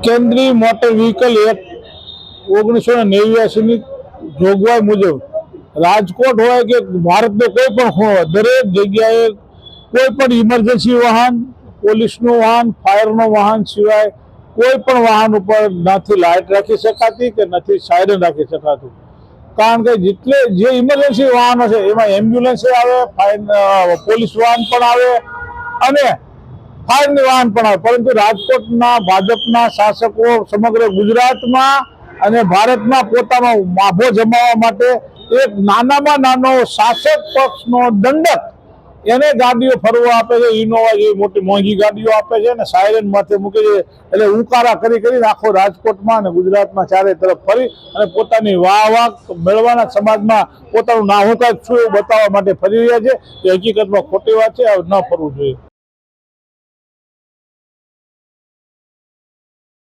કેન્દ્રીય motor vehicle act 1989 જોગવાઈ મુજબ રાજકોટ હોય કે ભારતનો કોઈ પણ ખૂણો દરેક જગ્યાએ કોઈ પણ ઇમરજન્સી વાહન, પોલીસનું વાહન, ફાયરનું વાહન સિવાય કોઈ પણ વાહન ઉપર નથી લાઇટ રાખી શકાતી કે નથી સાયરન રાખી શકાતું. કારણ કે જે ઇમરજન્સી વાહનો છે એમાં એમ્બ્યુલન્સ આવે, પોલીસ વાહન પણ આવે અને ફાયરની વાહન પણ આવે. પરંતુ રાજકોટના ભાજપના શાસકો સમગ્ર ગુજરાતમાં અને ભારતમાં પોતાનો માભો જમાવવા માટે એક નાનામાં નાનો શાસક પક્ષનો દંડક એને ગાડીઓ ફરવા આપે છે. ઇનોવા જેવી મોટી મોંઘી ગાડીઓ આપે છે અને સાયરન માથે મૂકે છે. એટલે ઉકારા કરી આખો રાજકોટમાં અને ગુજરાતમાં ચારે તરફ ફરી અને પોતાની વાહ મેળવાના સમાજમાં પોતાનું નાહુકાત શું એવું બતાવવા માટે ફરી રહ્યા છે. એ હકીકતમાં ખોટી વાત છે. ન ફરવું જોઈએ.